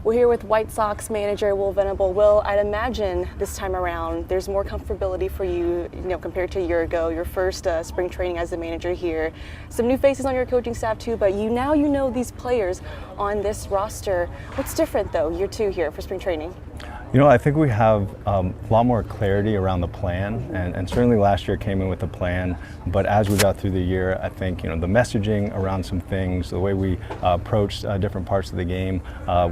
We're here with White Sox manager Will Venable. Will, I'd imagine this time around there's more comfortability for you, compared to a year ago. Your first spring training as a manager here. Some new faces on your coaching staff too, but you know these players on this roster. What's different though, year two here for spring training? I think we have a lot more clarity around the plan, and certainly last year came in with a plan, but as we got through the year, I think, the messaging around some things, the way we approached different parts of the game,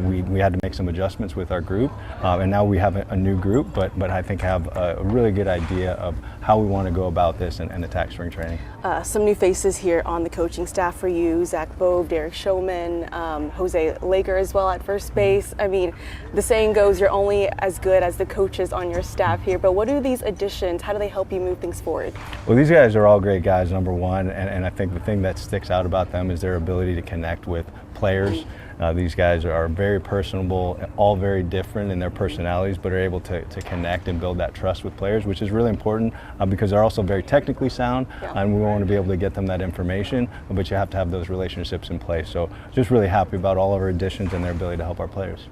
we had to make some adjustments with our group, and now we have a new group, but I think have a really good idea of how we want to go about this and attack spring training. Some new faces here on the coaching staff for you: Zach Bove, Derek Showman, Jose Laker as well at first base. I mean, the saying goes, you're only as good as the coaches on your staff here, but what do these additions, how do they help you move things forward? Well, these guys are all great guys, number one, and I think the thing that sticks out about them is their ability to connect with players. These guys are very personable, all very different in their personalities, but are able to connect and build that trust with players, which is really important because they're also very technically sound, and we want to be able to get them that information, but you have to have those relationships in place. So just really happy about all of our additions and their ability to help our players.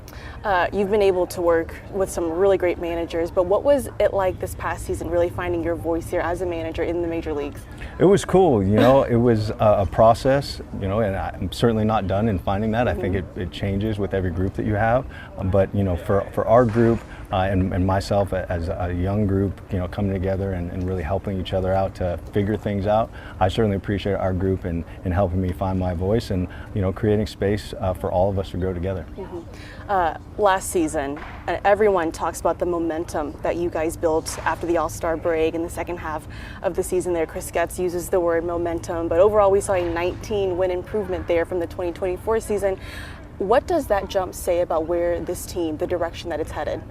You've been able to work with some really great managers, but what was it like this past season, really finding your voice here as a manager in the major leagues? It was cool, it was a process, and I'm certainly not done in finding that. I think it changes with every group that you have, but for our group and myself as a young group, coming together and really helping each other out to figure things out, I certainly appreciate our group in helping me find my voice and creating space for all of us to grow together. Last season, everyone talks about the momentum that you guys built after the All-Star break in the second half of the season there. Chris Getz uses the word momentum, but overall we saw a 19-win improvement there from the 2024 season. What does that jump say about where this team, the direction that it's headed?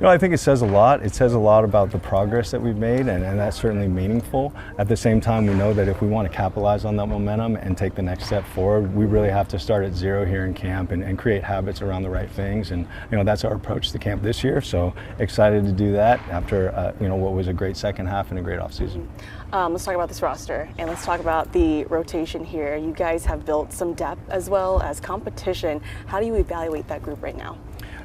I think it says a lot. It says a lot about the progress that we've made, and that's certainly meaningful. At the same time, we know that if we want to capitalize on that momentum and take the next step forward, we really have to start at zero here in camp and create habits around the right things. And that's our approach to camp this year. So excited to do that after what was a great second half and a great offseason. Let's talk about this roster, and let's talk about the rotation here. You guys have built some depth as well as competition. How do you evaluate that group right now?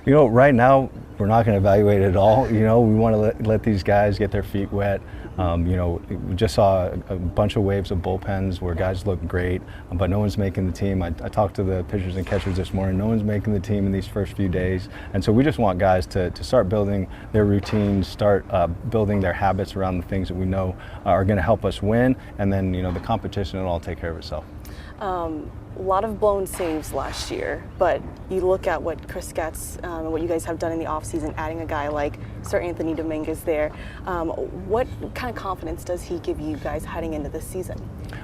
Right now, we're not going to evaluate it all. We want to let these guys get their feet wet. We just saw a bunch of waves of bullpens where guys look great, but no one's making the team. I talked to the pitchers and catchers this morning. No one's making the team in these first few days. And so we just want guys to start building their routines, start building their habits around the things that we know are going to help us win. And then, the competition will all take care of itself. A lot of blown saves last year, but you look at what Chris Getz and what you guys have done in the offseason, adding a guy like Sir Anthony Dominguez there. What kind of confidence does he give you guys heading into this season?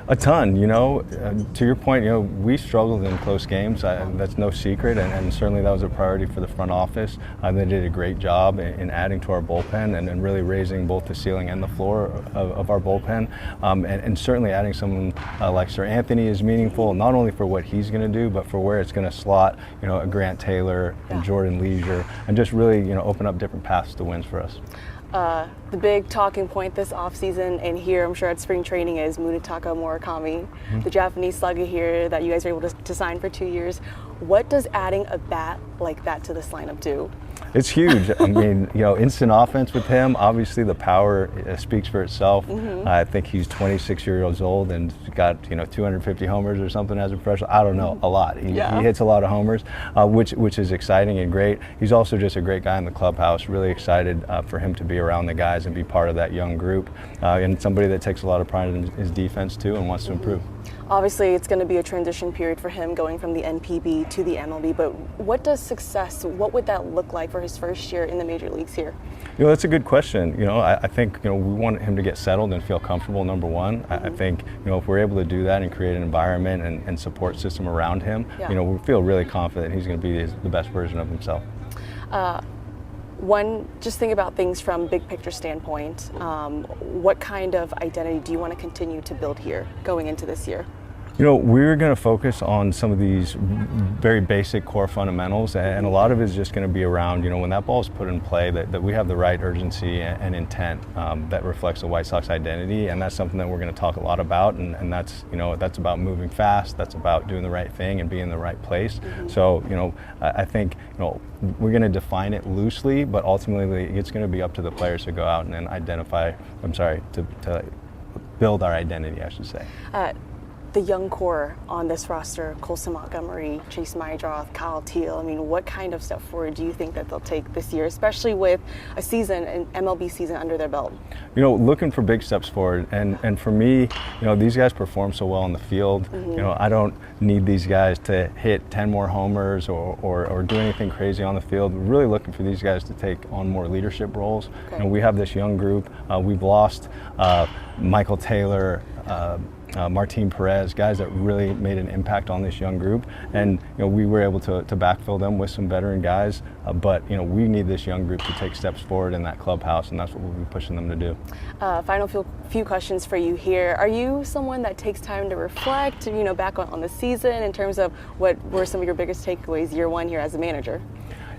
A ton, to your point, we struggled in close games. That's no secret, and certainly that was a priority for the front office. They did a great job in adding to our bullpen and really raising both the ceiling and the floor of our bullpen. And certainly adding someone like Sir Anthony is meaningful, not only for what he's going to do, but for where it's going to slot, a Grant Taylor and Jordan Leisure, and just really, open up different paths to wins for us. The big talking point this offseason and here, I'm sure at spring training, is Munetaka Murakami, the Japanese slugger here that you guys are able to sign for 2 years. What does adding a bat like that to this lineup do? It's huge. I mean, instant offense with him. Obviously, the power speaks for itself. I think he's 26 years old and got 250 homers or something as a professional. I don't know, a lot. He hits a lot of homers, which is exciting and great. He's also just a great guy in the clubhouse. Really excited for him to be around the guys and be part of that young group, and somebody that takes a lot of pride in his defense too and wants to improve. Obviously, it's going to be a transition period for him going from the NPB to the MLB, but what does success, what would that look like for his first year in the major leagues here? That's a good question. I think, we want him to get settled and feel comfortable, number one. I think, if we're able to do that and create an environment and support system around him, we feel really confident he's going to be the best version of himself. Just think about things from big picture standpoint. What kind of identity do you want to continue to build here going into this year? You know, we're going to focus on some of these very basic core fundamentals, and a lot of it is just going to be around, you know, when that ball is put in play, that we have the right urgency and intent that reflects the White Sox identity, and that's something that we're going to talk a lot about, and that's, you know, that's about moving fast, that's about doing the right thing and being in the right place. So, you know, I think, you know, we're going to define it loosely, but ultimately it's going to be up to the players to go out and identify, to build our identity, I should say. The young core on this roster, Colson Montgomery, Chase Mydroth, Kyle Teal, I mean, what kind of step forward do you think that they'll take this year, especially with a season, an MLB season under their belt? You know, looking for big steps forward, and for me, you know, these guys perform so well on the field. You know, I don't need these guys to hit 10 more homers or do anything crazy on the field. We're really looking for these guys to take on more leadership roles. Okay. You know, we have this young group. We've lost Michael Taylor, Martin Perez, guys that really made an impact on this young group, and you know, we were able to backfill them with some veteran guys, but you know, we need this young group to take steps forward in that clubhouse, and that's what we'll be pushing them to do. Final few questions for you here. Are you someone that takes time to reflect, you know, back on the season in terms of what were some of your biggest takeaways year one here as a manager?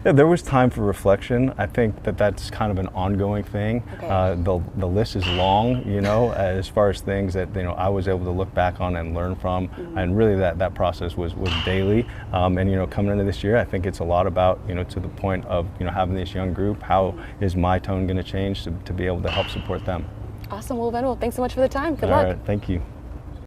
Yeah, there was time for reflection. I think that's kind of an ongoing thing. Okay. The list is long, you know, as far as things that, you know, I was able to look back on and learn from, and really that process was daily. And you know, coming into this year, I think it's a lot about, you know, to the point of, you know, having this young group. How is my tone going to change to be able to help support them? Awesome. Well, Venable, thanks so much for the time. Good All luck. right, thank you.